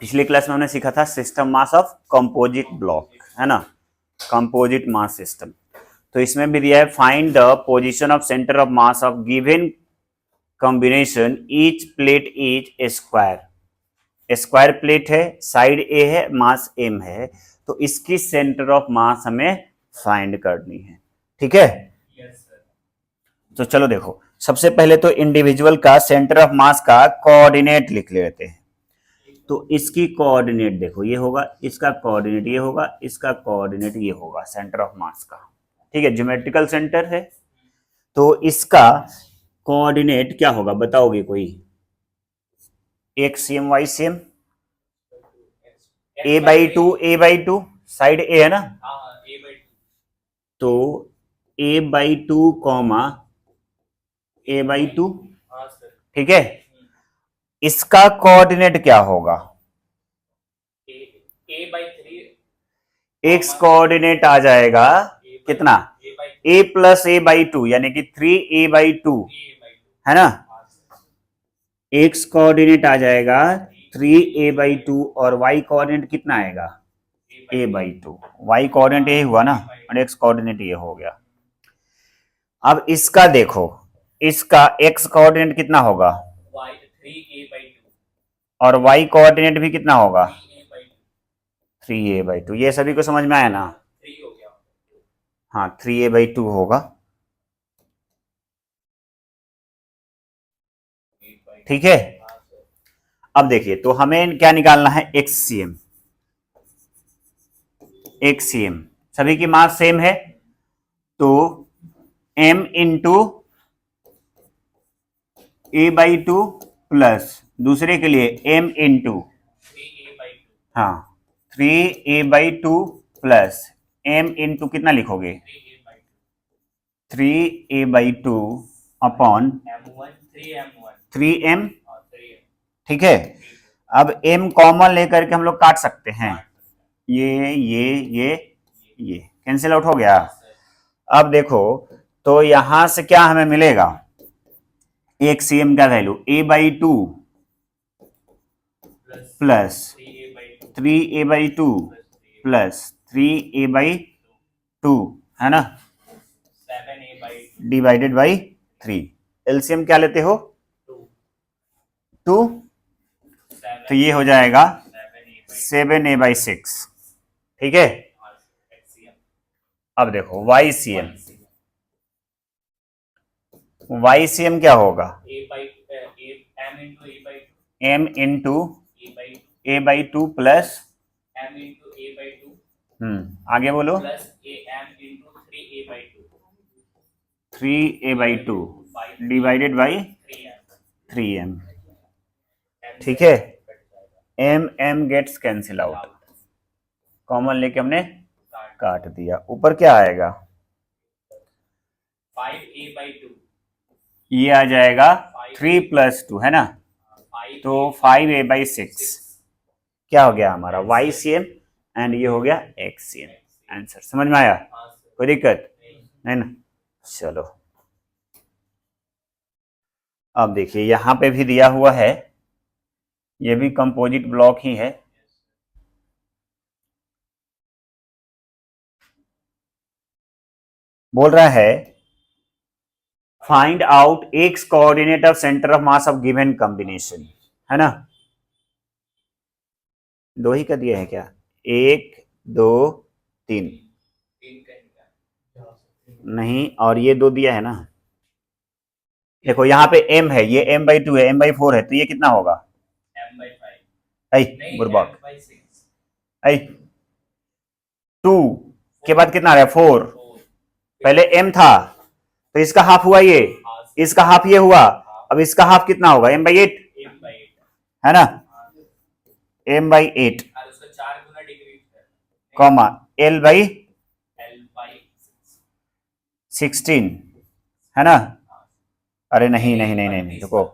पिछली क्लास में हमने सीखा था system mass of composite block, है ना, कंपोजिट मास सिस्टम। तो इसमें भी दिया है find the position of centre of mass of given combination, each plate is a square. Square plate है, साइड ए है, मास एम है, तो इसकी सेंटर ऑफ मास हमें फाइंड करनी है। ठीक है, तो चलो देखो, सबसे पहले तो इंडिविजुअल का सेंटर ऑफ मास का कोऑर्डिनेट लिख लेते हैं। तो इसकी कोऑर्डिनेट देखो, ये होगा, इसका कोऑर्डिनेट ये होगा, इसका कोऑर्डिनेट ये होगा सेंटर ऑफ मास का। ठीक है, ज्योमेट्रिकल सेंटर है, तो इसका कोऑर्डिनेट क्या होगा बताओगे कोई? X C M Y C M, A by two, side A है ना, तो A by two comma A by two. ठीक है, इसका कोऑर्डिनेट क्या होगा? एक्स कोऑर्डिनेट आ जाएगा कितना? ए प्लस ए बाई टू, यानी कि 3a/2, है ना। एक्स कोऑर्डिनेट आ जाएगा 3a/2 और वाई कोऑर्डिनेट कितना आएगा? a/2। वाई कोऑर्डिनेट ये हुआ ना, और एक्स कोऑर्डिनेट ये हो गया। अब इसका देखो, इसका एक्स कोऑर्डिनेट कितना होगा? 3a/2 और वाई कोऑर्डिनेट भी कितना होगा? 3a/2। ये सभी को समझ में आया ना? हाँ, 3a/2 होगा। ठीक है, अब देखिए, तो हमें क्या निकालना है? एक्ससीएम। एक्ससीएम सभी की मास सेम है, तो m इंटू a/2 प्लस दूसरे के लिए m इंटू, हाँ, 3a/2 प्लस m इंटू कितना लिखोगे? 3a/2 upon 3m। ठीक है, अब m कॉमन लेकर के हम लोग काट सकते हैं, ये कैंसिल आउट हो गया। अब देखो, तो यहां से क्या हमें मिलेगा? एक सीएम का value a/2 plus 3a/2 plus 3a/2, है ना, डिवाइडेड बाई 3। एलसीएम क्या लेते हो? 2, तो ये हो जाएगा 7a/6। ठीक है, अब देखो YCM, YCM क्या होगा? m इंटू a/2 प्लस, आगे बोलो, 3a/2 डिवाइडेड बाई 3m। ठीक है, m gets cancel out, common लेके हमने काट दिया। ऊपर क्या आएगा? 5a/2, ये आ जाएगा 3 + 2, है ना, तो 5a/6 क्या हो गया हमारा? YCM, एंड ये हो गया XCM। आंसर समझ में आया? कोई दिक्कत नहीं ना? चलो, अब देखिए, यहां पे भी दिया हुआ है, ये भी कंपोजिट ब्लॉक ही है। बोल रहा है find out x coordinate of centre of mass of given combination, है ना। दो ही का दिया है क्या? 1 2 3 नहीं, और ये 2 दिया है ना। देखो यहाँ पे m है, ये m/2 है, m/4 है, तो ये कितना होगा? बुर्बक, 2 के बाद कितना आ रहा है? 4। पहले m था, तो इसका हाफ हुआ ये, इसका हाफ ये हुआ, अब इसका हाफ कितना होगा? m/8, है ना, m/8 कॉमा l/16, है ना। अरे नहीं नहीं नहीं नहीं, नहीं रुको,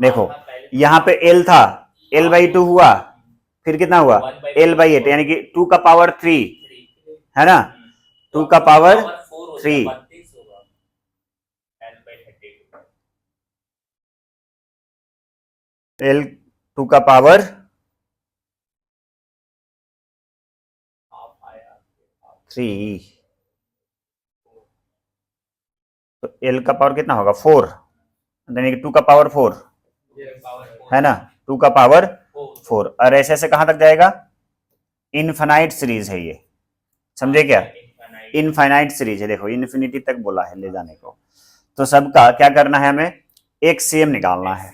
देखो यहाँ पे l था, l/2 हुआ, फिर कितना हुआ? l/8, यानी कि 2 का पावर 3, है ना, 2 का पावर 3, L2 का पावर 3, तो L का पावर कितना होगा 4, यानी कि 2 का पावर 4 है ना, 2 का पावर 4। और ऐसे ऐसे कहां तक जाएगा, इनफाइनाइट सीरीज है ये, समझे क्या, इनफाइनाइट सीरीज है, देखो इन्फिनिटी तक बोला है ले जाने को। तो सबका क्या करना है, हमें XCM निकालना है,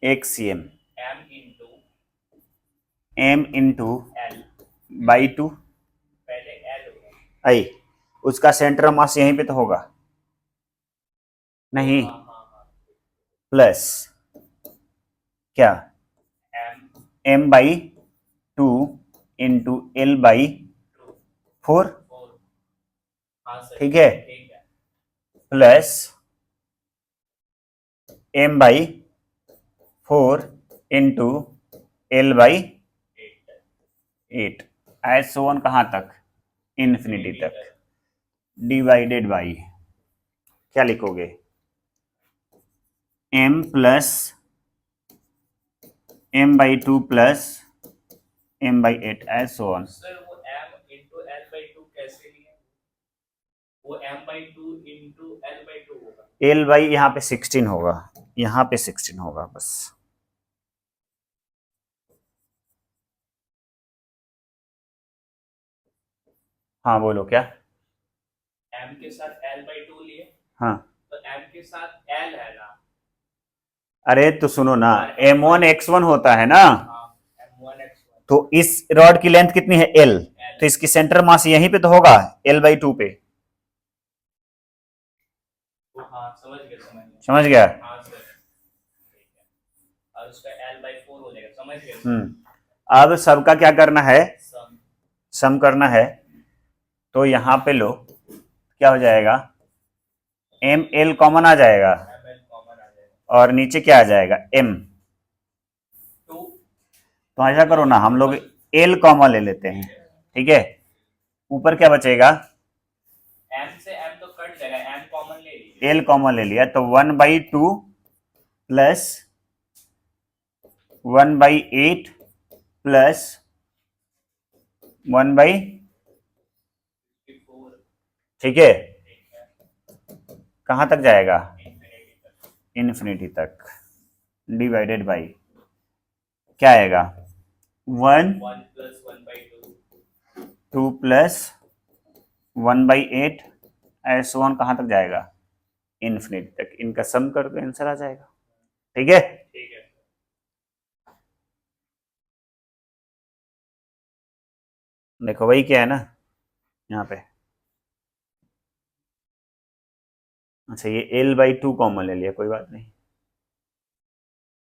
XCM m इंटू बाई 2 आई, उसका सेंटर मास यहीं पे तो होगा नहीं, प्लस क्या m by 2 into L by 4, ठीक है, plus m by 4 into L by 8 as so on, कहां तक, इन्फिनिटी तक, डिवाइडेड बाई क्या लिखोगे, m plus m by 2 plus m by 8 as so on. Sir वो m इंटू l बाई 2 कैसे लिया, वो m by 2 into l by 2 होगा, l बाई यहाँ पे 16 होगा, यहाँ पे 16 होगा बस। हाँ बोलो क्या, m के साथ l बाई 2 लिए, हाँ तो m के साथ l है ना, अरे तो सुनो ना, m1 x1 होता है ना, हाँ m1 x1, तो इस रॉड की लेंथ कितनी है l, तो इसकी सेंटर मास यहीं पे तो होगा l बाई 2 पे, हाँ समझ गया समझ गया, हाँ सर, ठीक है, और उसका l बाई 4 हो जाएगा, समझ गया। अब सबका क्या करना है, सम सम करना है, तो यहाँ पे लो क्या हो जाएगा, एम एल कॉमन आ जाएगा, ml कॉमन आ जाएगा, और नीचे क्या आ जाएगा m, 2 तो ऐसा करो ना, हम लोग l कॉमन ले लेते हैं, ठीक है, ऊपर क्या बचेगा, m से m तो कट जाएगा, m कॉमन ले लीजिए, l कॉमन ले लिया, तो 1/2 प्लस 1/8 प्लस 1/, 54, ठीक है, कहां तक जाएगा, इन्फिनिटी तक, डिवाइडेड बाई क्या आएगा, 1 1 प्लस 1 बाई 2, 2 प्लस 1/8 ऐसे वन कहां तक जाएगा, इन्फिनिटी तक, इनका सम कर दो आंसर आ जाएगा, ठीक है। ठीक है, देखो वही क्या है ना यहाँ पे, अच्छा ये l/2 कॉमन ले लिया, कोई बात नहीं,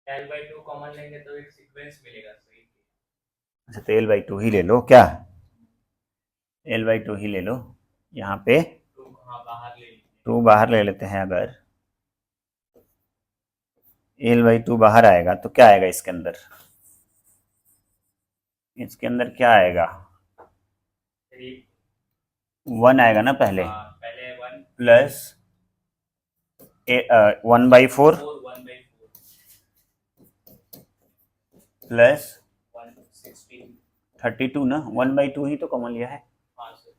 l बाई 2 कॉमन लेंगे तो एक सीक्वेंस मिलेगा, सही, अच्छा तो l/2 ही ले लो, क्या l/2 ही ले लो, यहाँ पे 2 हाँ बाहर ले लीजिए, 2 बाहर ले लेते हैं, अगर l/2 बाहर आएगा तो क्या आएगा इसके अंदर, इसके अंदर क्या आएगा, 1 आएगा ना पहले, पहले 1 प्लस 1/4 4 1 बाई 4 प्लस 116, 32 ना, 1/2 ही तो कॉमन लिया है, हाँ सर,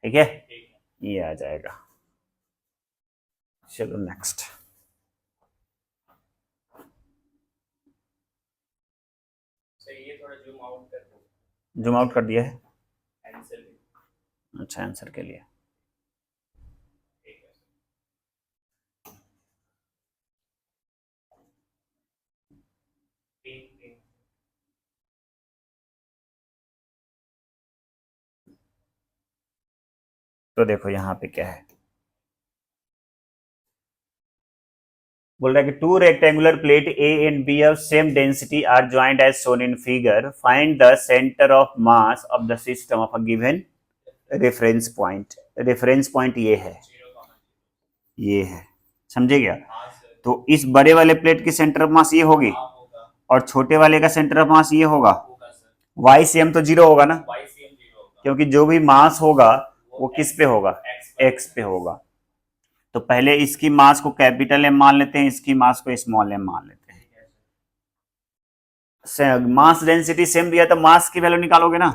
ठीक है, ठीक है, ये आ जाएगा। चलो नेक्स्ट, सर ये थोड़ा जूम आउट कर दो, जूम आउट कर दिया है, आंसर भी, अच्छा आंसर के लिए, ठीक है, ठीक ठीक, तो देखो यहाँ पे क्या है, बोल रहा है कि two rectangular plate A and B of same density are joint as shown in figure, find the centre of mass of the system of a given reference point, reference point ये है, 0 कॉमन, ये है, समझे क्या, हाँ sir, तो इस बड़े वाले प्लेट की सेंटर ऑफ मास ये होगी, हाँ होगा, और छोटे वाले का सेंटर ऑफ मास ये होगा, सर, वाई सी एम तो जीरो होगा ना, y सेम 0 होगा, क्योंकि जो भी मास होगा वो किस पे होगा, x एक्स पे होगा, तो पहले इसकी मास को कैपिटल एम मान लेते हैं, इसकी मास को स्मॉल एम मान लेते हैं। मास डेंसिटी सेम दिया तो मास की वैल्यू निकालोगे ना,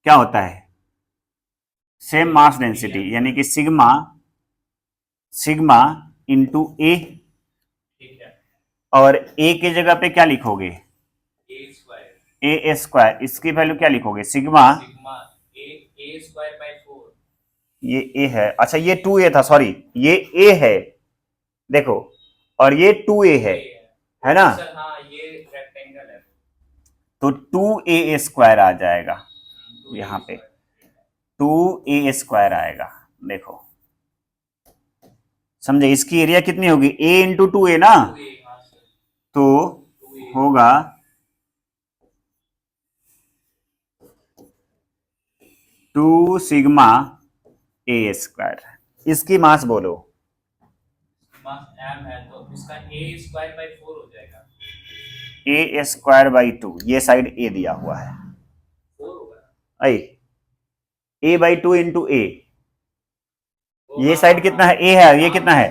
क्या होता है सेम मास डेंसिटी, यानी कि सिग्मा सिग्मा इंटू ए, ठीक है, और ए की जगह पे क्या लिखोगे ए स्क्वायर, ए स्क्वायर, इसकी वैल्यू क्या लिखोगे sigma, sigma A square by 4, ये ए है, अच्छा ये 2a था, सॉरी ये ए है देखो, और ये 2a है ना, सर हाँ ये रेक्टेंगल है, तो 2a स्क्वायर आ जाएगा, यहाँ पे 2a स्क्वायर आएगा। देखो समझे, इसकी एरिया कितनी होगी a इंटू 2a ना, तो होगा 2 सिग्मा a स्क्वायर। इसकी मास बोलो, मास m है तो इसका a स्क्वायर बाय 4 हो जाएगा, a स्क्वायर बाई 2, ये साइड a दिया हुआ है, 4 होगा, आई a बाई 2 इंटू a, ये साइड कितना है a है, ये कितना है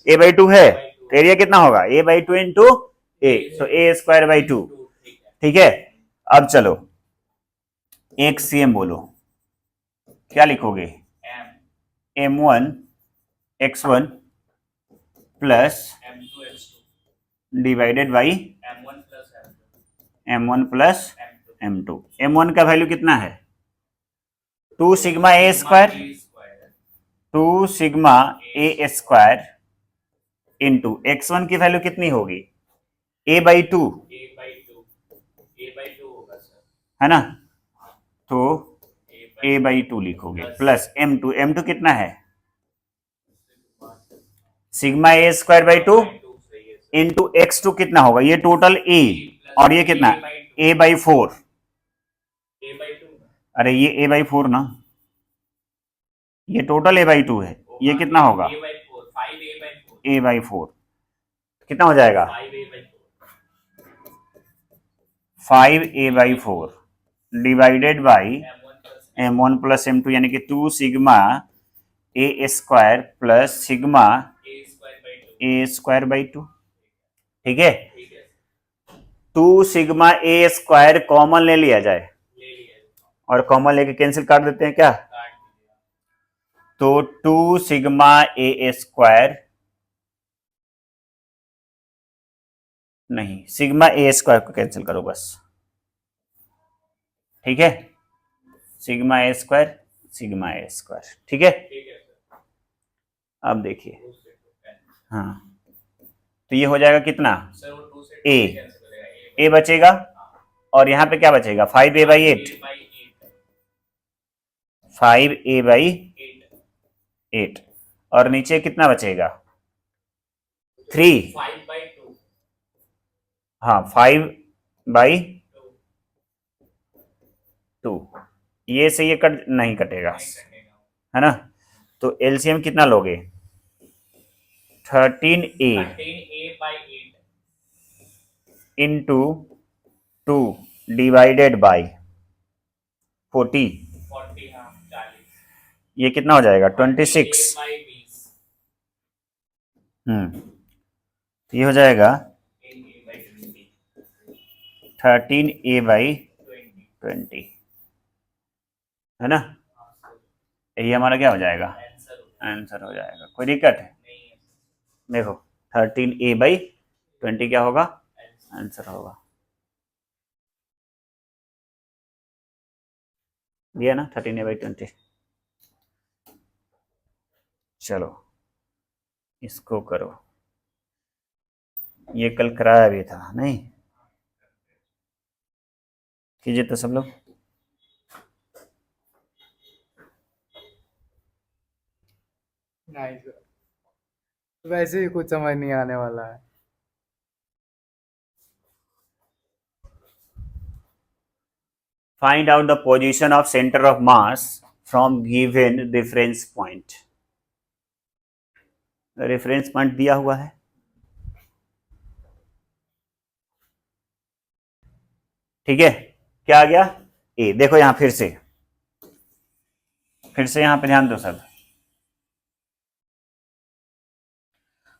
a बाई 2 है, तो एरिया कितना होगा a बाई 2 इंटू a, तो a स्क्वायर बाई 2, ठीक है। अब चलो एक cm बोलो, क्या लिखोगे m1 x1 plus m2 divided by m1 plus m1 plus m2। m1 का वैल्यू कितना है 2 sigma a square, 2 sigma a square into x1 की वैल्यू कितनी होगी a बाई 2, होगा सर, है ना, तो a बाई 2 लिखोगे प्लस m2 कितना है sigma a square by 2 into x2 कितना होगा, ये टोटल a, और ये कितना a बाई 4, अरे ये a बाई 4 ना, ये टोटल a बाई 2 है, ये कितना होगा a बाई 4, कितना हो जाएगा 5a by 4 divided by m1 plus m2, यानी कि 2 sigma a square plus sigma a square by 2, ठीक है। 2 सिग्मा a स्क्वायर कॉमन ले लिया जाए, और कॉमन लेके कैंसिल कर देते हैं क्या, तो 2 सिग्मा a स्क्वायर, नहीं सिग्मा a स्क्वायर को कैंसिल करो बस, ठीक है, सिग्मा a स्क्वायर, ठीक है। अब देखिए हाँ, तो ये हो जाएगा कितना a बचेगा, और यहां पे क्या बचेगा 5a बाई 8, 5a बाई 8, और नीचे कितना बचेगा 3, हाँ 5 बाई 2, ये से ये कट नहीं कटेगा, है ना, तो एलसीएम कितना लोगे 13a इंटू 2 डिवाइडेड बाई 40, ये कितना हो जाएगा 26, तो ये हो जाएगा 13a बाई 20, है ना, ये हमारा क्या हो जाएगा आंसर हो जाएगा, कोई दिक्कत है देखो 13a बाई 20 क्या होगा आंसर होगा, दिया ना 13a बाई 20। चलो इसको करो, ये कल कराया भी था नहीं, कीजिए तो सब लोग, नहीं सर, वैसे ही कुछ समझ नहीं आने वाला है। Find out the position of centre of mass from given reference point, reference point दिया हुआ है, ठीक है, क्या आ गया ए, देखो यहां फिर से यहां पे ध्यान दो सब,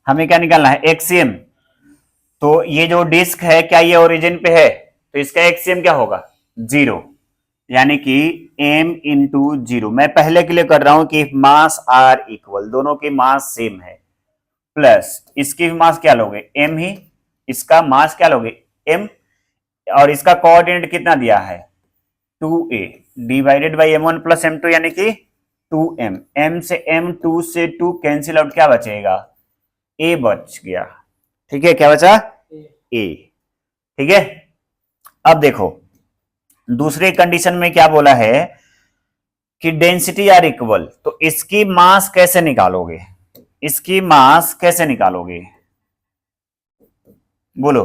हमें क्या निकालना है, एक्सीएम। तो ये जो डिस्क है क्या ये ओरिजिन पे है, तो इसका एक्सीएम क्या होगा, 0, यानी कि m इंटू 0। मैं पहले के लिए कर रहा हूं कि मास आर इक्वल, दोनों की मास सेम है, प्लस इसकी मास क्या लोगे, m ही, इसका मास क्या लोगे, m, और इसका कोऑर्डिनेट कितना दिया है, 2a divided by m1 plus m2, यानी कि 2m। m से m, 2 से 2 कैंसिल आउट, क्या बचेगा, a बच गया। ठीक है, क्या बचा, a। ठीक है, अब देखो दूसरे कंडीशन में क्या बोला है कि डेंसिटी आर इक्वल, तो इसकी मास कैसे निकालोगे, इसकी मास कैसे निकालोगे, बोलो,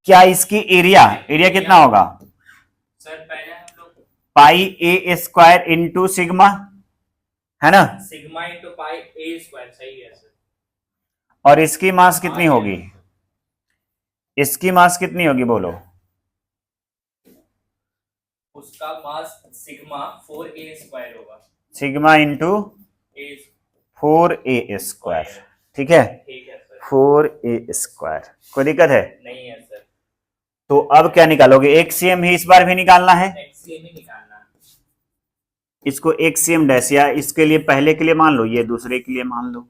क्या इसकी एरिया, एरिया कितना होगा, सर पहले हम लोग पाई ए स्क्वायर इंटू सिग्मा, है ना, sigma into pi A square, सही है सर। और इसकी मास कितनी होगी, इसकी मास कितनी होगी बोलो, उसका मास सिग्मा 4a स्क्वायर होगा, सिग्मा इंटू ए 4a स्क्वायर। ठीक है, ठीक है सर। 4a स्क्वायर, कोई दिक्कत है, नहीं है सर, तो अब क्या निकालोगे, एक्सीएम ही इस बार भी निकालना है, एक्सीएम ही निकालना है। इसको एक्सीएम डैश, या इसके लिए पहले के लिए मान लो, ये दूसरे के लिए मान लो,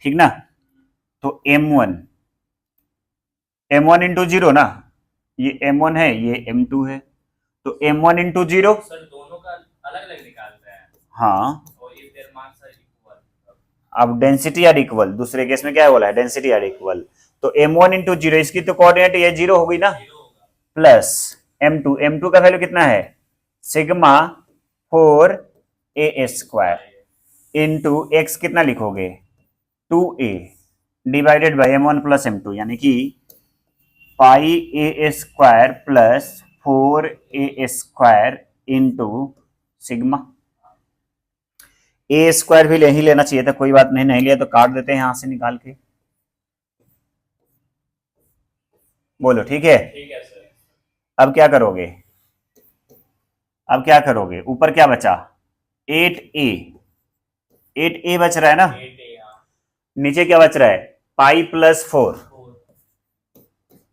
ठीक ना। तो m1 इंटू 0 ना, ये m1 है, ये m2 है, तो m1 इंटू 0, सर दोनों का अलग अलग निकालते हैं, हाँ, और if there marks are equal, अब डेंसिटी आर इक्वल, दूसरे केस में क्या बोला है, डेंसिटी आर इक्वल, तो m1 इंटू 0, इसकी तो कोऑर्डिनेट ये 0 होगी ना, जीरो होगा। प्लस m2 का वैल्यू कितना है, sigma 4a square into x कितना लिखोगे, 2a divided by m1 plus m2, यानी कि pi A square plus 4a square into sigma. A square भी नहीं लेना चाहिए था, कोई बात नहीं, नहीं लिया तो काट देते हैं यहां से निकाल के, बोलो ठीक है। ठीक है सर। अब क्या करोगे, अब क्या करोगे, ऊपर क्या बचा, 8a, 8a बच रहा है ना, 8a, हाँ, नीचे क्या बच रहा है, पाई प्लस 4, 4,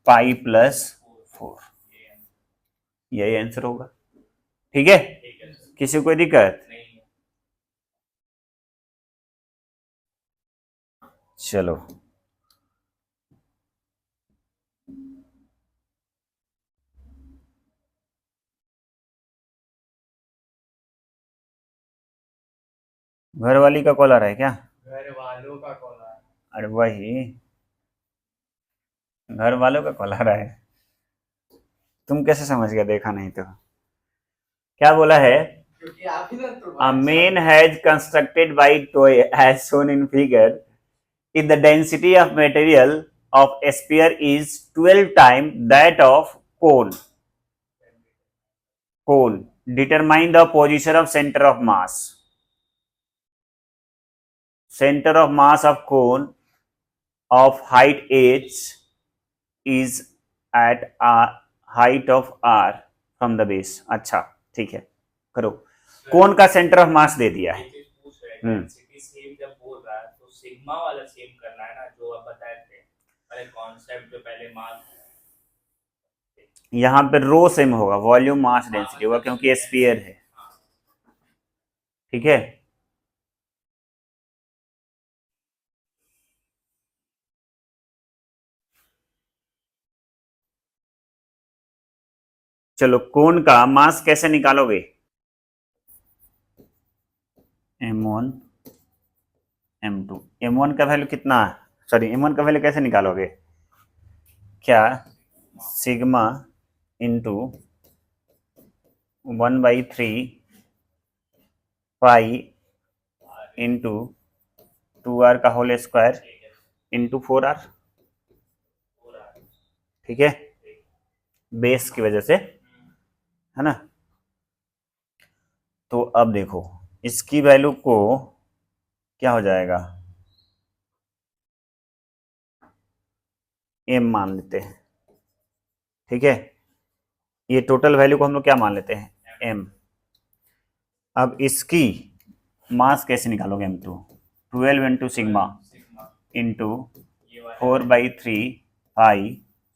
पाई प्लस 4, ये यही आंसर होगा। ठीक है, ठीक है सर। किसी को कोई दिक्कत, नहीं है। चलो घर वाली का कॉल आ रहा है क्या, घर वालों का कॉल आया। अरे वही घर वालों का कॉल आ रहा है, तुम कैसे समझ गया, देखा नहीं तो, क्या बोला है, क्योंकि आप ही ना तो a man has constructed by toy as shown in figure, if the density of material of a sphere is 12 times that of cone, determine the position of center of mass, center of mass of cone of height h is at a height of r from the base। अच्छा ठीक है, करो, कौन का centre of मास दे दिया है, ये चीज पूछ रहे हैं, हम्म। डेंसिटी सेम जब बोल रहा है तो सिग्मा वाला सेम करना है ना, जो आप बताए थे पहले कॉन्सेप्ट, जो पहले मास। यहाँ पे रो सेम होगा, वॉल्यूम मास डेंसिटी होगा, क्योंकि स्फीयर है, ठीक है। चलो कोन का मास कैसे निकालोगे, m1 m2, m1 का वैल्यू कितना, सॉरी m1 का वैल्यू कैसे निकालोगे, क्या, sigma into 1/3 pi into 2r का होल स्क्वायर इंटू 4r, ठीक है, बेस की वजह से, है ना। तो अब देखो इसकी वैल्यू को क्या हो जाएगा, m मान लेते हैं, ठीक है, ये टोटल वैल्यू को हम लोग क्या मान लेते हैं, m। अब इसकी मास कैसे निकालोगे, m2, 12 इंटू सिग्मा, इंटू ये वाला 4/3 पाई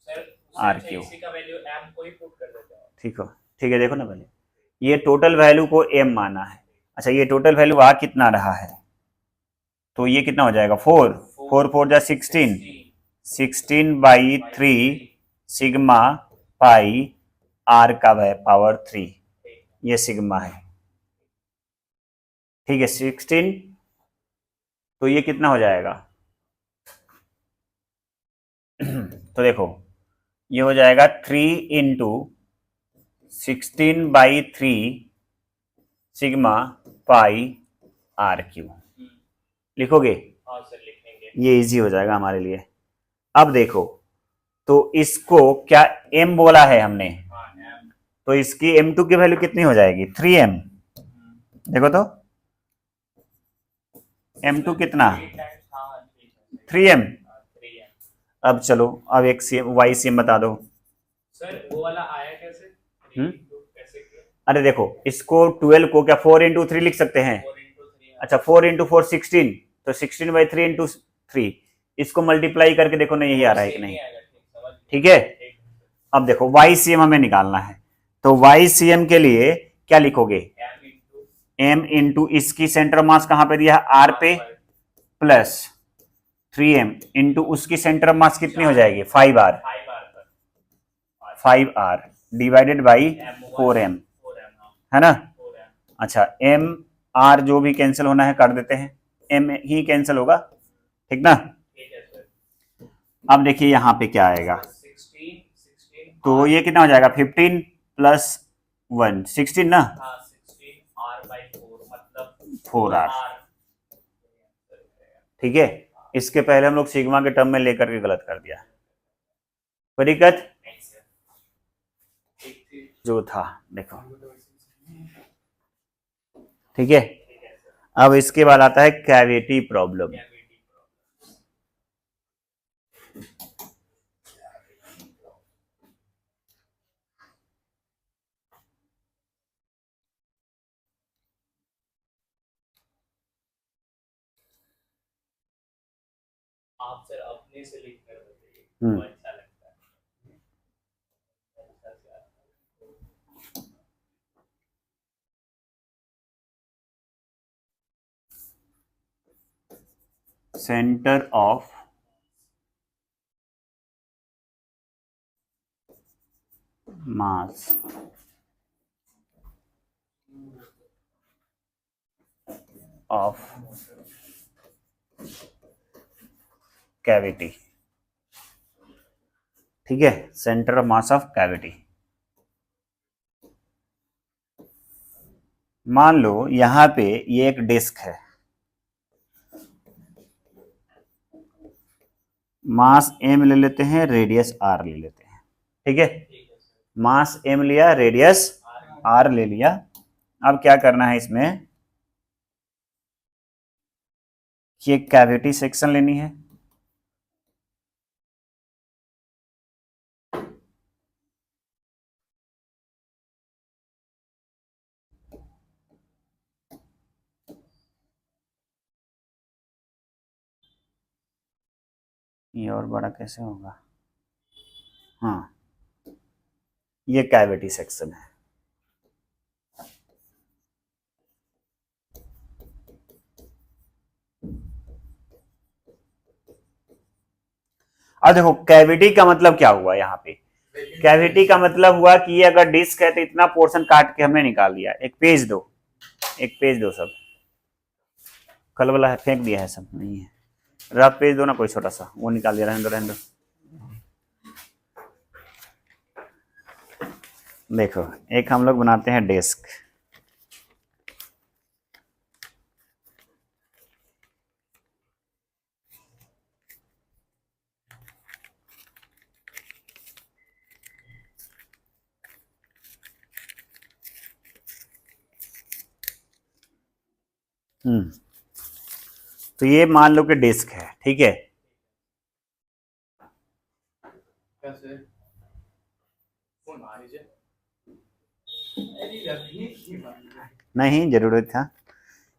सर आर उससे क्यू। इसी का वैल्यू m को ही पुट कर देते हो। ठीक है, देखो ना पहले ये टोटल वैल्यू को m माना है। अच्छा, ये टोटल वैल्यू आ कितना रहा है, तो ये कितना हो जाएगा 4 4 4 जा 16 16/3 सिग्मा पाई आर का पावर 3, ये सिग्मा है। ठीक है, 16, तो ये कितना हो जाएगा तो देखो ये हो जाएगा 3 into 16/3 sigma pi R Q. लिखोगे? हाँ सर लिखेंगे। ये इजी हो जाएगा हमारे लिए। अब देखो, तो इसको क्या m बोला है हमने, हाँ m। तो इसकी m2 की वैल्यू कितनी हो जाएगी 3m। देखो तो m2 कितना 3m। अब चलो अब एक y CM बता दो। सर वो वाला आया कैसे? कैसे किया? अरे देखो, इसको 12 को क्या 4 इंटू 3 लिख सकते हैं? 4 into 3 अच्छा, 4 इंटू 4 16, तो 16/3 इंटू 3, इसको मल्टीप्लाई करके देखो ना यही आ रहा है कि नहीं। ठीक है, अब देखो YCM हमें निकालना है, तो YCM के लिए क्या लिखोगे, m इंटू इसकी सेंटर मास कहां पे दिया है R पे, प्लस 3m इंटू उसकी सेंटर मास कितनी हो जाएगी 5R, 5R divided by 4m, है ना। अच्छा, m r जो भी कैंसिल होना है कर देते हैं, m ही कैंसिल होगा, ठीक ना। अब देखिए यहाँ पे क्या आएगा, तो ये कितना हो जाएगा 15 प्लस 1 16 ना, 4R। ठीक है, इसके पहले हम लोग सिग्मा के टर्म में लेकर के गलत कर दिया, कोई दिक्कत जो था देखो। ठीक है, अब इसके बाद आता है कैविटी प्रॉब्लम। आप सर अपने से लिख कर बताइए, वो अच्छा लगता है। Centre of mass of cavity. ठीक है, centre of mass of cavity. मान लो यहां पे ये एक डिस्क है, मास m ले लेते हैं, रेडियस r ले लेते हैं। ठीक है, मास m लिया, रेडियस r ले लिया। अब क्या करना है इसमें कि एक कैविटी सेक्शन लेनी है। ये और बड़ा कैसे होगा, हाँ ये कैविटी सेक्शन है। अब देखो कैविटी का मतलब क्या हुआ यहाँ पे, कैविटी का मतलब हुआ कि ये अगर डिस्क है तो इतना पोर्शन काट के हमने निकाल दिया। एक पेज दो, एक पेज दो, सब कल वाला है फेंक दिया है, सब नहीं है, रफ पेज दो ना कोई छोटा सा, वो निकाल दिया, रहने दो रहने दो। देखो एक हम लोग बनाते हैं डेस्क, तो ये मान लो कि डिस्क है। ठीक है, कैसे नहीं जरूरत था,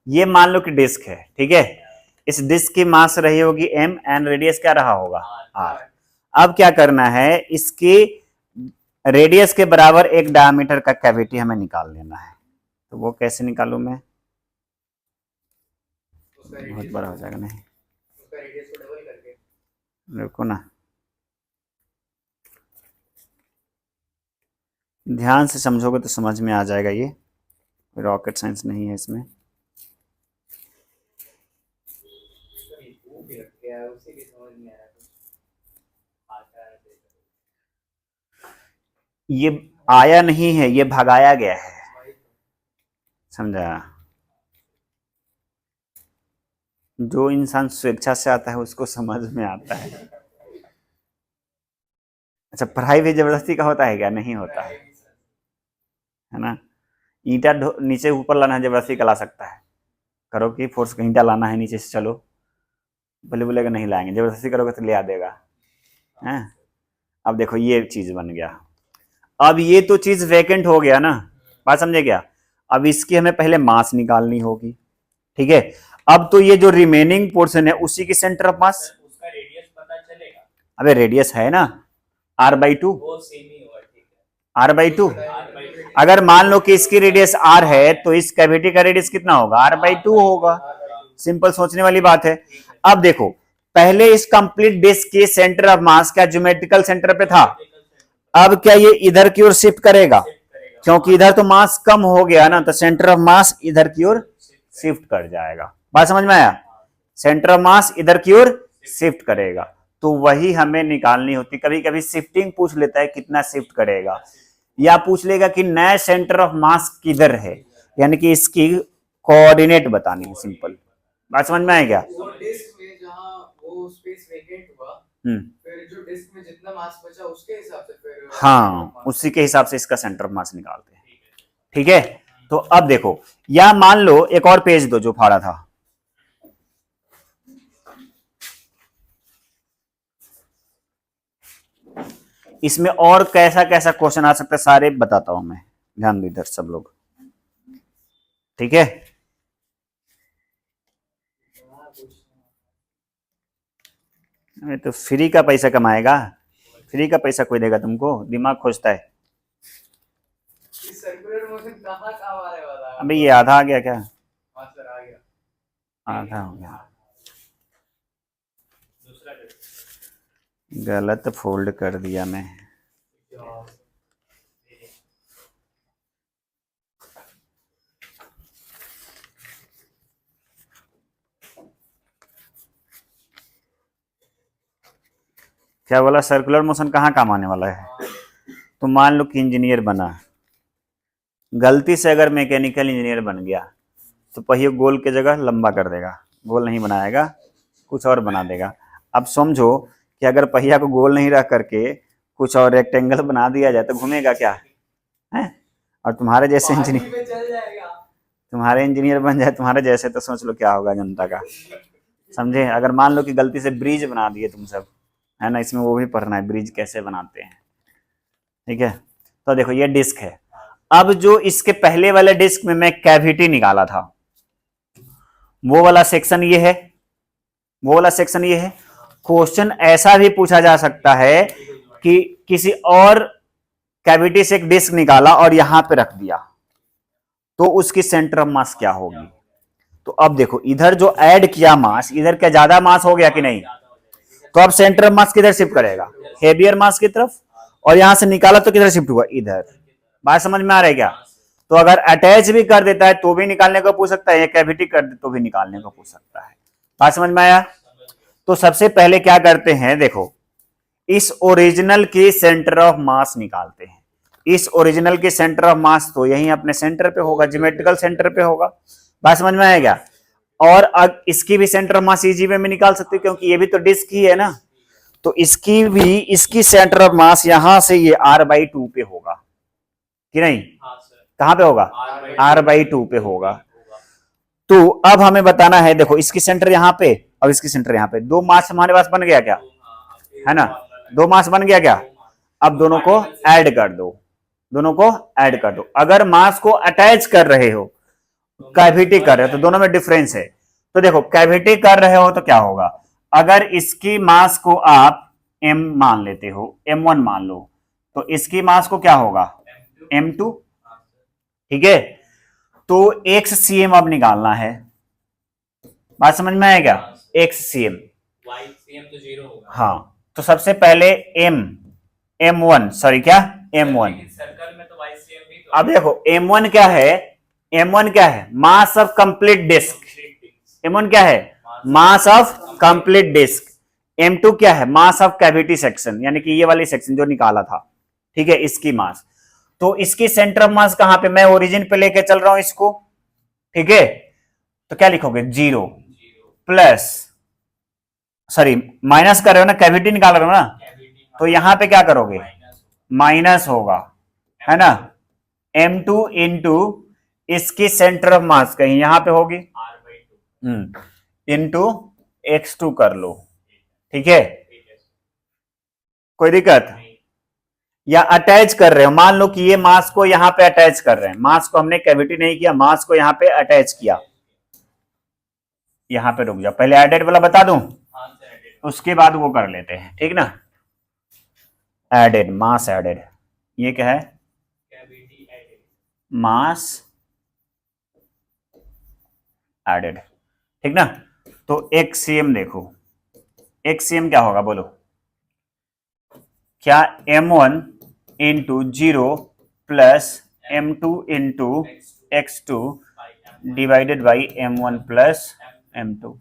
ये मान लो कि डिस्क है। ठीक है, इस डिस्क की मास रही होगी m एंड रेडियस क्या रहा होगा R। r। अब क्या करना है, इसके रेडियस के बराबर एक डायमीटर का कैविटी हमें निकाल लेना है। तो वो कैसे निकालूं मैं, उसका बहुत रेडियस बड़ा हो जाएगा, नहीं उसका रेडियस को डबल करके रुको ना, ध्यान से समझोगे तो समझ में आ जाएगा, ये रॉकेट साइंस नहीं है इसमें। वो भी रख गया है, उसी की समझ नहीं आ रहा कुछ। ये आया नहीं है, ये भगाया गया है, समझा। जो इंसान स्वेच्छा से आता है उसको समझ में आता है। अच्छा, पढ़ाई भी जबरदस्ती का होता है क्या, नहीं होता है ना। ईंटा नीचे ऊपर लाना है, जबरदस्ती का ला सकता है, करो कि फोर्स का ईंटा लाना है नीचे से, चलो बोले बोलेगा नहीं लाएंगे, जबरदस्ती करोगे तो ले आ देगा, हैं। अब देखो ये चीज बन गया, अब ये तो चीज वैकेंट हो गया ना, बात समझे क्या। अब इसकी हमें पहले मास निकालनी होगी, ठीक है। अब तो ये जो रिमेनिंग पोर्शन है उसी की सेंटर ऑफ मास, उसका रेडियस पता चलेगा, अबे रेडियस है ना r/2, वो सेम ही होगा, ठीक है। r/2। R/2 अगर मान लो कि इसकी रेडियस r है तो इस कैविटी का रेडियस कितना होगा, r/2 होगा। सिंपल सोचने वाली बात है। अब देखो, पहले इस कंप्लीट डिस्क के सेंटर ऑफ मास क्या ज्योमेट्रिकल सेंटर पे था, अब क्या ये इधर की ओर शिफ्ट करेगा, क्योंकि इधर तो मास कम हो गया ना, तो सेंटर ऑफ मास इधर की ओर शिफ्ट कर जाएगा। बात समझ में आया, सेंटर ऑफ मास इधर की ओर शिफ्ट करेगा, तो वही हमें निकालनी होती। कभी कभी शिफ्टिंग पूछ लेता है कितना शिफ्ट करेगा, या पूछ लेगा कि नया सेंटर ऑफ मास किधर है, यानी कि इसकी कोऑर्डिनेट बतानी है, सिंपल। बात समझ में आया क्या। वो डिस्क में जहाँ वो स्पेस वेकेंट हुआ, फिर जो डिस्क में जितना मास बचा उसके हिसाब से फिर हाँ, उसी के हिसाब से इसका सेंटर ऑफ मास निकालते हैं, ठीक है। तो अब देखो, या मान लो एक और पेज दो जो फाड़ा था, इसमें और कैसा कैसा क्वेश्चन आ सकता है सारे बताता हूं मैं, ध्यान दो इधर सब लोग, ठीक है। अरे तो फ्री का पैसा कमाएगा, फ्री का पैसा कोई देगा तुमको, दिमाग खोजता है। सर्कुलर मोशन कहाँ काम आने वाला है। अबे ये आधा आ गया क्या, हाँ सर आ गया, आधा हो गया, दूसरा गलत फोल्ड कर दिया मैं। क्या बोला, सर्कुलर मोशन कहाँ काम आने वाला है। तो मान लो कि इंजीनियर बना, गलती से अगर मैकेनिकल इंजीनियर बन गया तो पहिए गोल के जगह लंबा कर देगा, गोल नहीं बनाएगा, कुछ और बना देगा। अब समझो कि अगर पहिया को गोल नहीं रख करके कुछ और रेक्टेंगल बना दिया जाए तो घूमेगा क्या है। और तुम्हारे जैसे इंजीनियर, पे चल जाएगा। तुम्हारे इंजीनियर बन जाए तुम्हारे जैसे, तो सोच लो क्या होगा जनता का, समझे। अगर मान लो कि गलती से ब्रिज बना दिए तुम सब, है ना, इसमें वो भी पढ़ना है ब्रिज कैसे बनाते हैं, ठीक है। तो देखो ये डिस्क है, अब जो इसके पहले वाले डिस्क में मैं कैविटी निकाला था, वो वाला सेक्शन ये है, वो वाला सेक्शन ये है। क्वेश्चन ऐसा भी पूछा जा सकता है कि किसी और कैविटी से एक डिस्क निकाला और यहां पे रख दिया, तो उसकी सेंटर ऑफ मास क्या होगी। तो अब देखो इधर जो ऐड किया मास, इधर क्या ज्यादा मास हो गया कि नहीं, तो अब सेंटर ऑफ मास किधर शिफ्ट करेगा, हेवियर मास की तरफ, और यहां से निकाला तो किधर शिफ्ट हुआ, इधर। बात समझ में आ रहा है क्या। तो अगर अटैच भी कर देता है तो भी निकालने को पूछ सकता है, या कैविटी कर दे तो भी निकालने को पूछ सकता है। बात समझ में आया। तो सबसे पहले क्या करते हैं, देखो इस ओरिजिनल की सेंटर ऑफ मास निकालते हैं। इस ओरिजिनल के सेंटर ऑफ मास तो यही अपने सेंटर पे होगा, ज्योमेट्रिकल सेंटर पे होगा। बात समझ में आएगा। और अब इसकी भी centre of mass easy way में निकाल सकते हो, क्योंकि ये भी तो डिस्क ही है ना, तो इसकी भी, इसकी सेंटर ऑफ मास यहां से ये r/2 पे होगा कि नहीं, कहां पे होगा, r/2 पे होगा। तो अब हमें बताना है, देखो इसकी सेंटर यहां पे और इसकी सेंटर यहां पे, दो मास हमारे पास बन गया क्या, है ना, दो मास बन गया क्या। अब दोनों को ऐड कर दो, दोनों को ऐड कर दो। अगर मास को अटैच कर रहे हो, कैविटी कर रहे हो, तो दोनों में डिफरेंस है, तो देखो कैविटी कर रहे हो तो क्या होगा, अगर इसकी मास को आप m मान लेते हो, m1 मान लो, तो इसकी मास को क्या होगा m2, ठीक है। तो xcm अब निकालना है, बात समझ में आएगा, xcm, YCM तो 0 होगा। हाँ तो सबसे पहले m1 सॉरी क्या m1, लेकिन सर्कल में तो YCM भी तो अब देखो m1 क्या है, m1 क्या है, mass of complete disc, m1 क्या है, mass of complete disc, m2 क्या है, मास ऑफ कैविटी सेक्शन, यानी कि ये वाली सेक्शन जो निकाला था, ठीक है, इसकी मास। तो इसकी सेंटर ऑफ मास कहां पे, मैं ओरिजिन पे लेके चल रहा हूं इसको, ठीक है, तो क्या लिखोगे 0 प्लस, सॉरी माइनस कर रहे हो ना, कैविटी निकाल रहे हो ना, तो यहां पे क्या करोगे, माइनस होगा, है ना, m2 इंटू इसकी सेंटर ऑफ मास कहीं यहां पे होगी, इंटू x2 कर लो, ठीक है, कोई दिक्कत, या अटैच कर रहे हो, मान लो कि ये मास को यहां पे अटैच कर रहे हैं, मास को हमने कैविटी नहीं किया, मास को यहां पे अटैच किया, यहां पे रुक जाओ, पहले एडेड वाला बता दूं, उसके बाद वो कर लेते हैं, ठीक ना, एडेड, मास एडेड, ये क्या है, मास एडेड, ठीक ना। तो xcm देखो, xcm क्या होगा बोलो, क्या m1 into 0 plus m2 into x2 divided by m1 plus m2,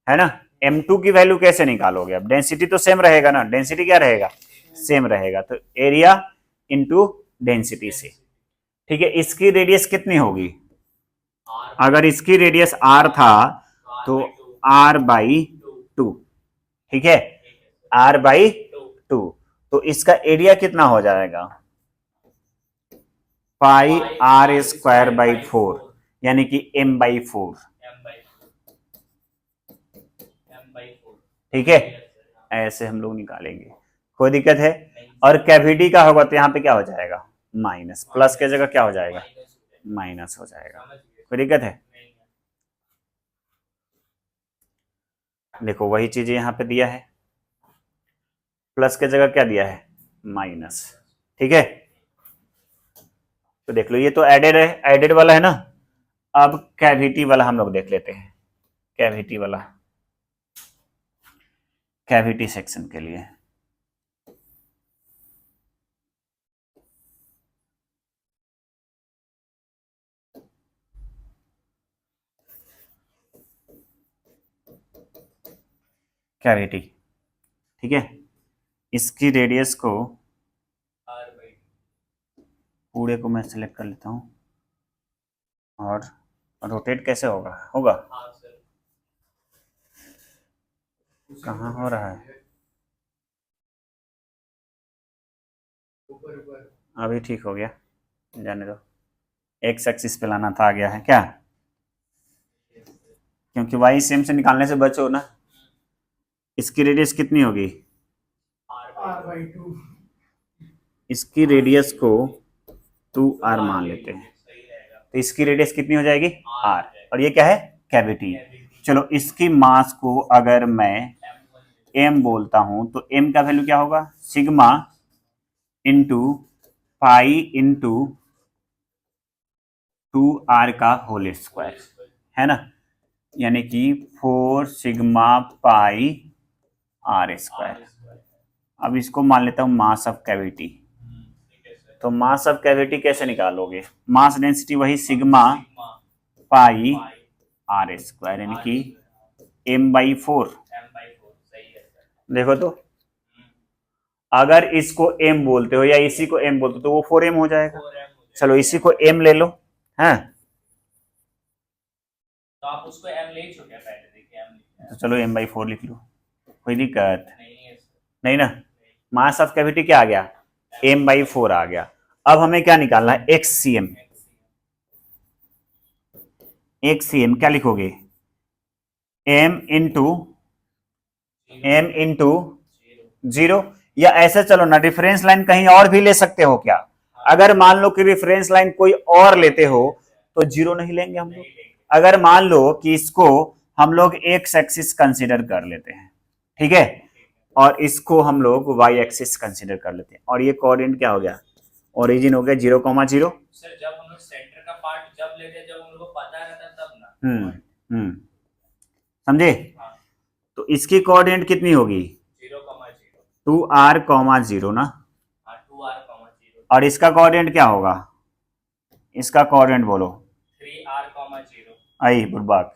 है ना। m2 की वैल्यू कैसे निकालोगे, अब डेंसिटी तो सेम रहेगा ना, डेंसिटी क्या रहेगा, सेम रहेगा, तो एरिया इंटू डेंसिटी से, ठीक है। इसकी रेडियस कितनी होगी, अगर इसकी रेडियस r था तो r बाई 2, ठीक है, r बाई 2, तो इसका एरिया कितना हो जाएगा, पाई r स्क्वायर बाई 4, यानी कि m बाई 4, ठीक है, ऐसे हम लोग निकालेंगे, कोई दिक्कत है। और कैविटी का होगा तो यहाँ पे क्या हो जाएगा, माइनस, प्लस के जगह क्या हो जाएगा, माइनस हो जाएगा, कोई दिक्कत है। देखो वही चीज यहाँ पे दिया है, प्लस के जगह क्या दिया है, माइनस, ठीक है। तो देख लो ये तो एडेड है, एडेड वाला है ना। अब कैविटी वाला हम लोग देख लेते हैं, कैविटी वाला, कैविटी सेक्शन के लिए कैविटी, ठीक है, इसकी रेडियस को पूरे को मैं सिलेक्ट कर लेता हूं, और रोटेट कैसे होगा, होगा कहाँ हो रहा है, अभी ठीक हो गया, जाने दो, एक्स एक्सिस पे लाना था, आ गया है क्या, क्योंकि वाई सेम से निकालने से बचो ना। इसकी रेडियस कितनी होगी, r/2, इसकी रेडियस को 2r मान लेते हैं, तो इसकी रेडियस कितनी हो जाएगी r, और ये क्या है कैविटी। चलो इसकी मास को अगर मैं m बोलता हूं तो m का वैल्यू क्या होगा, sigma into pi into 2r का होल स्क्वायर, है ना, यानी कि 4 सिग्मा पाई r स्क्वायर। अब इसको मान लेता हूं मास ऑफ कैविटी, तो मास ऑफ कैविटी कैसे निकालोगे, मास डेंसिटी वही सिग्मा पाई r स्क्वायर, यानी कि m बाई 4, देखो तो अगर इसको m बोलते हो या इसी को m बोलते हो तो वो 4m हो जाएगा। चलो इसी को m ले लो, हैं, तो आप उसको m ले चुके हैं पहले, देखिए m तो चलो m बाई 4 लिख लो, कोई दिक्कत नहीं है इसमें। नहीं ना। मास ऑफ कैविटी क्या आ गया, m बाई 4 आ गया। अब हमें क्या निकालना है, xcm, xcm क्या लिखोगे, m इंटू 0, या ऐसे चलो ना, रेफरेंस लाइन कहीं और भी ले सकते हो क्या, अगर मान लो कि रेफरेंस लाइन कोई और लेते हो तो 0 नहीं लेंगे हम लोग। अगर मान लो कि इसको हम लोग एक्स एक्सिस कंसिडर कर लेते हैं, ठीक है, और इसको हम लोग वाई एक्सिस कंसिडर कर लेते हैं, और ये कोऑर्डिनेट क्या हो गया, ओरिजिन हो गया 0,0। सर जब हम लोग सेंटर का पार्ट जब लेते हैं, जब हम लोग को पता रहता है तब ना। समझे? हाँ, तो इसकी कोऑर्डिनेट कितनी होगी, 0,0। 2r,0 ना, हाँ, 2r,0। और इसका कोऑर्डिनेट क्या होगा, इसका कोऑर्डिनेट बोलो, 3r,0। आई बुड़बाक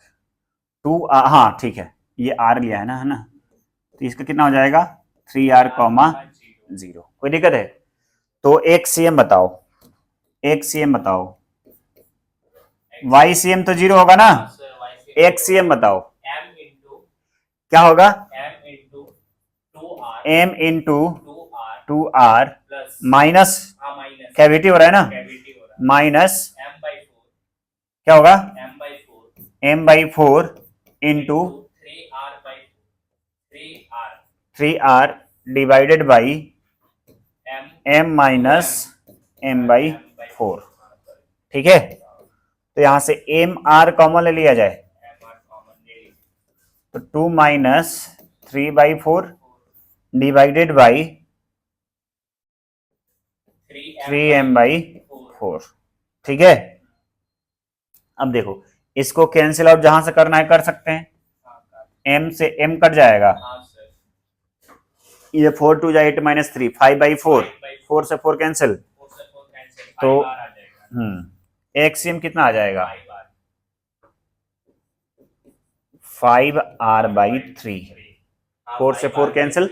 2r, हाँ ठीक है, ये r लिया है ना, तो इसका कितना हो जाएगा 3r,0। कोई दिक्कत है? तो एक सीएम बताओ, एक सीएम बताओ, वाई सीएम तो 0 होगा ना, एक सीएम बताओ m into क्या होगा, m into 2r m into 2r 2r plus minus minus cavity हो रहा है ना, कैविटी हो रहा माइनस है m/4 क्या होगा m/4 m/4 into 3r divided by m minus m/4, ठीक है। तो यहां से mr कॉमन ले लिया जाए, तो 2 माइनस 3/4 डिवाइडेड बाई 3m/4, ठीक है। अब देखो इसको कैंसिल आउट जहां से करना है कर सकते हैं, m से m कट जाएगा, ये 4 2 8 माइनस 3 5/4, 4 से 4 कैंसिल, तो एक्सियम कितना आ जाएगा 5r/3, 4 से 4 कैंसिल,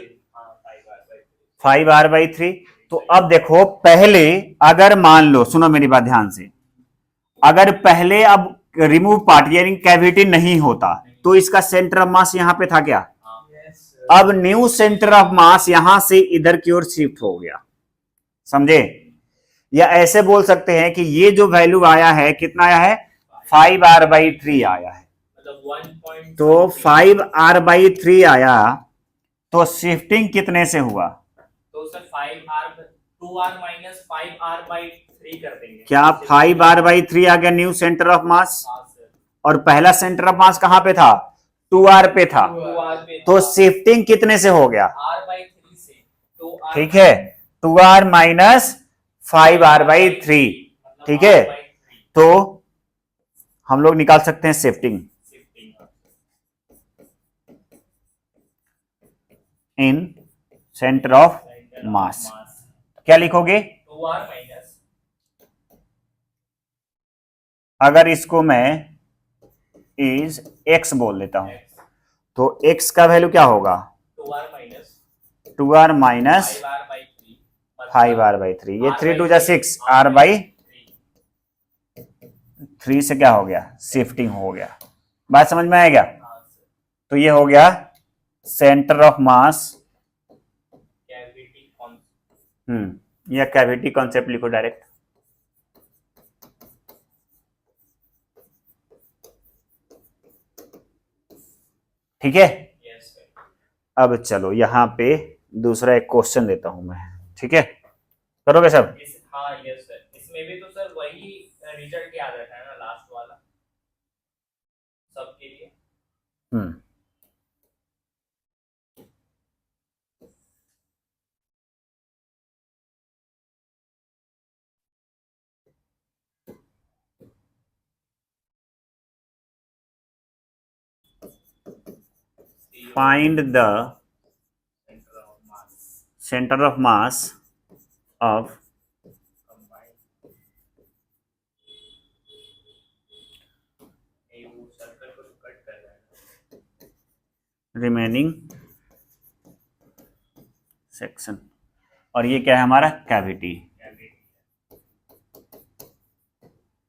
5r/3। तो अब देखो पहले अगर मान लो, सुनो मेरी बात ध्यान से, अगर पहले अब रिमूव पार्ट यानी कैविटी नहीं होता तो इसका सेंटर ऑफ मास यहां पे था क्या, अब न्यू सेंटर ऑफ मास यहां से इधर की ओर शिफ्ट हो गया, समझे? या ऐसे बोल सकते हैं कि ये जो वैल्यू आया है कितना आया है 5r/3 आया है, तो 5r/3 आया, तो शिफ्टिंग कितने से हुआ, तो सर 2r माइनस 5r/3 कर देंगे, क्या 5r/3 आ गया न्यू सेंटर ऑफ मास, हाँ सर, और पहला सेंटर ऑफ मास कहां पे था 2r पे था, 2r पे तो शिफ्टिंग कितने से हो गया, r/3 से 2r, ठीक है, 2r माइनस 5r/3, ठीक है। तो हम लोग निकाल सकते हैं शिफ्टिंग इन सेंटर ऑफ मास, क्या लिखोगे, 2r माइनस, अगर इसको मैं इज x बोल देता हूं, तो x का वैल्यू क्या होगा 2r minus 2r minus 5r/3, ये 3 2 6 r/3 से क्या हो गया शिफ्टिंग हो गया, बात समझ में आएगा? तो ये हो गया सेंटर ऑफ मास, या कैविटी कॉन्सेप्ट लिखो डायरेक्ट, ठीक है। अब चलो यहाँ पे दूसरा एक क्वेश्चन देता हूं मैं, ठीक है, करोगे सब? हाँ यस सर, इसमें भी तो सर वही रिजल्ट याद रहता है ना लास्ट वाला सबके लिए। Find the center of mass of remaining section, और ये क्या है हमारा कैविटी,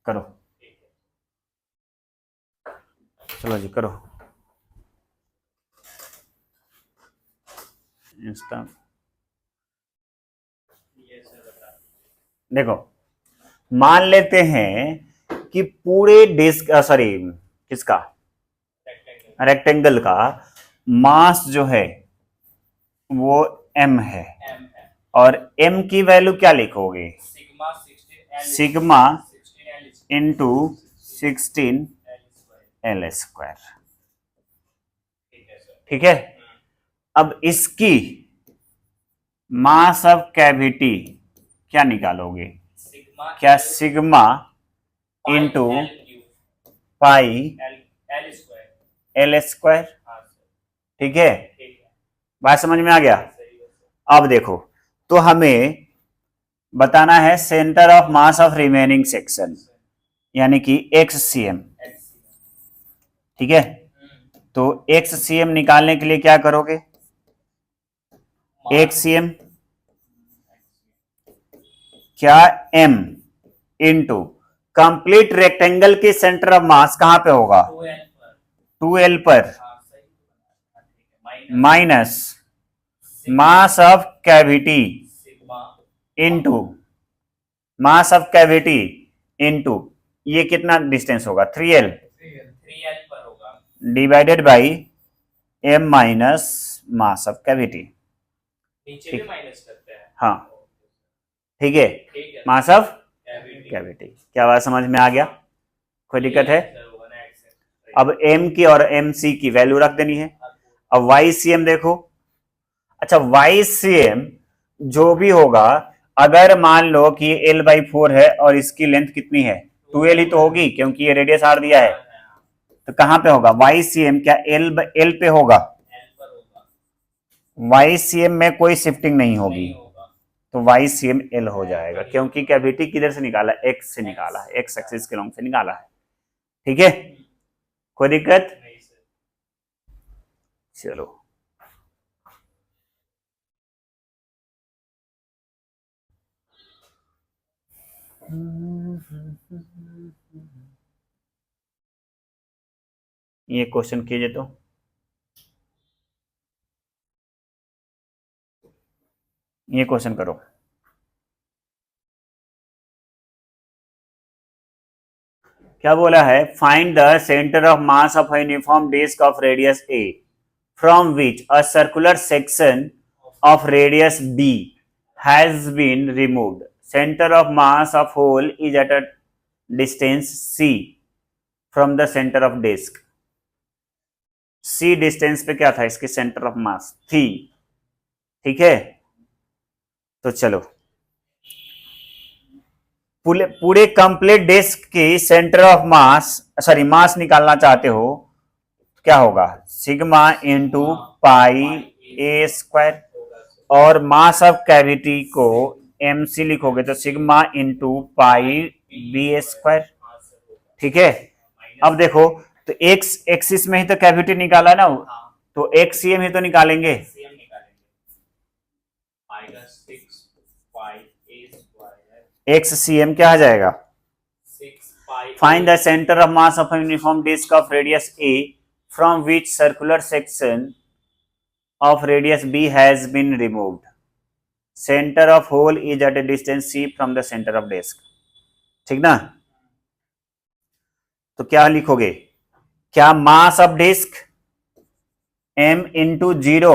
करो, चलो जी करो इंस्टा। देखो मान लेते हैं कि पूरे डिस्क सॉरी किसका रेक्टेंगल का मास जो है वो m है, और m की वैल्यू क्या लिखोगे सिग्मा इंटू 16 L स्क्वायर, ठीक है सर। ठीक है, अब इसकी मास ऑफ कैविटी क्या निकालोगे? सिग्मा क्या sigma into L Q pi L L square. L square, हाँ सर, ठीक है, ठीक है, बात समझ में आ गया? सही है सर। अब देखो, तो हमें बताना है centre of mass of remaining section, यानी कि XCM, ठीक है। तो XCM निकालने के लिए क्या करोगे? XCM क्या M इंटू कंप्लीट रेक्टेंगल के सेंटर ऑफ मास कहां पे होगा? 2L पर minus mass of cavity sigma into mass of cavity into ये कितना डिस्टेंस होगा? 3L 3L पर होगा, divided by M minus mass of cavity, नीचे ठीक। भी माइनस करते हैं। हाँ, ठीक है, ठीक है, मास ऑफ कैविटी कैविटी। क्या बात समझ में आ गया? कोई दिक्कत है? सर, होगा ना एक्सेंट। अब M की और MC की वैल्यू रख देनी है। अब YCM देखो, अच्छा YCM जो भी होगा, अगर मान लो कि L/4 है और इसकी लेंथ कितनी है? 2L ही तो होगी, क्योंकि ये रेडियस R दिया है। तो कहां पे होगा YCM? क्या L पे होगा? एल पर होगा, YCM में कोई शिफ्टिंग नहीं होगी, नहीं होगा, तो YCM L हो जाएगा, क्योंकि कैविटी किधर से निकाला? X से निकाला है, X एक्सिस के लॉन्ग से निकाला है, ठीक है, कोई दिक्कत? नहीं सर। चलो, ये क्वेश्चन कीजिए तो। ये क्वेश्चन करो। क्या बोला है? Find the centre of mass of uniform disc of radius A from which a circular section of radius B has been removed. Center of mass of whole is at a distance C from the center of disk. C distance पे क्या था? इसके centre of मास थी, ठीक है। तो चलो, पूरे कंप्लीट डिस्क की centre of mass, sorry mass निकालना चाहते हो, क्या होगा? Sigma into pi A square, और मास ऑफ कैविटी को MC लिखोगे तो sigma into pi B square, ठीक है। अब देखो, तो X एक्सिस में ही तो कैविटी निकाला ना, तो XCM ही तो निकालेंगे। सेम निकालेंगे, minus 6 pi A square, XCM क्या आ जाएगा? 6 पाई। Find the center of mass of a uniform disk of radius A from which circular section of radius B has been removed. Center of hole is at a distance C from the center of disk. ठीक ना? तो क्या लिखोगे? क्या mass of disc M into 0,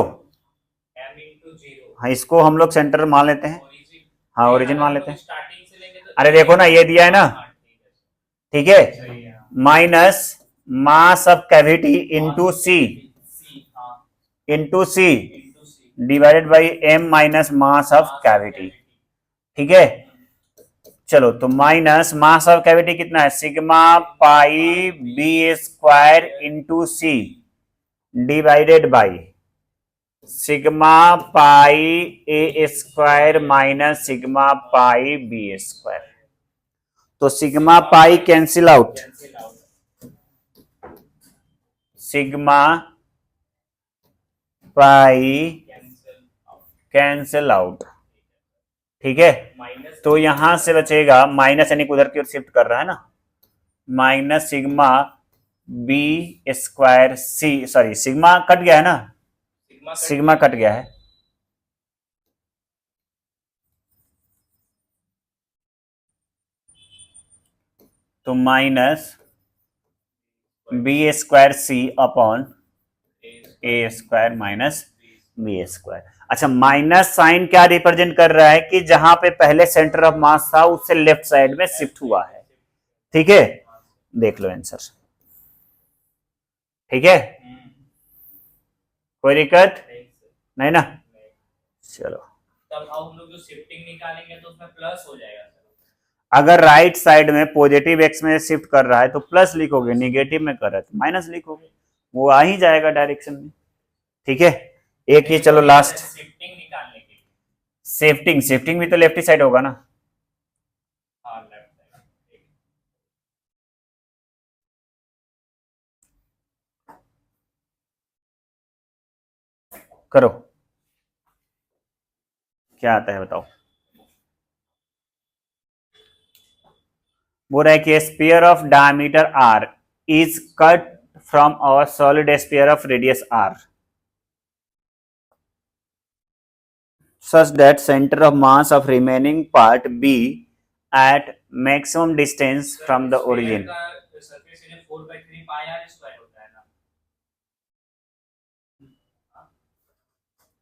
m into 0 हाँ इसको हम लोग सेंटर मान लेते हैं, origin। हाँ ओरिजिन मान लेते हैं। स्टार्टिंग से लेंगे तो अरे देखो ना, ये दिया है ना, हाँ, ठीक है, सही है। Minus mass of cavity into C सी, हाँ, into C into C divided by M minus mass of cavity, ठीक है। चलो, तो माइनस मास ऑफ कैविटी कितना है? Sigma pi B square into C divided by sigma pi A square minus sigma pi B square. तो sigma pi cancel out, cancel out, sigma pi cancel out, cancel out, ठीक है। Minus तो यहां से बचेगा minus, यानी उधर की ओर शिफ्ट कर रहा है ना, माइनस सिग्मा बी स्क्वायर सी, सॉरी सिग्मा कट गया है ना, सिग्मा कट गया है, तो माइनस बी स्क्वायर सी अपॉन ए स्क्वायर माइनस बी स्क्वायर। अच्छा, माइनस साइन क्या रिप्रेजेंट कर रहा है? कि जहां पे पहले सेंटर ऑफ मास था उससे लेफ्ट साइड में शिफ्ट हुआ है, ठीक है। देख लो आंसर, ठीक है। कोई दिक्कत नहीं सर, नहीं ना? नहीं। चलो, तब हम लोग जो शिफ्टिंग निकालेंगे तो उसमें प्लस हो जाएगा सर। अगर राइट साइड में पॉजिटिव एक्स में शिफ्ट कर रहा है तो प्लस लिखोगे, निगेटिव में कर रहा है तो माइनस लिखोगे, वो आ ही जाएगा डायरेक्शन में। ठीक है, एक ये चलो लास्ट, शिफ्टिंग निकालने के लिए। शिफ्टिंग, शिफ्टिंग भी तो लेफ्ट साइड होगा ना। हाँ लेफ्ट साइड। करो, क्या आता है बताओ। बोल रहा है कि sphere of diameter R is cut from our solid sphere of radius R such that center of mass of remaining part be at maximum distance from the origin. Surface area 4/3 pi R square होता है ना।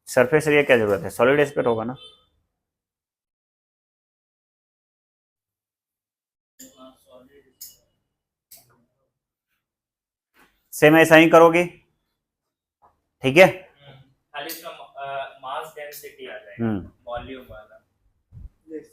Surface area क्या जरूरत है, solid sphere होगा ना। Same ऐसा ही करोगे, ठीक है। खाली इसका मास डेंसिटी आ जाएगा, वॉल्यूम वाला। Yes.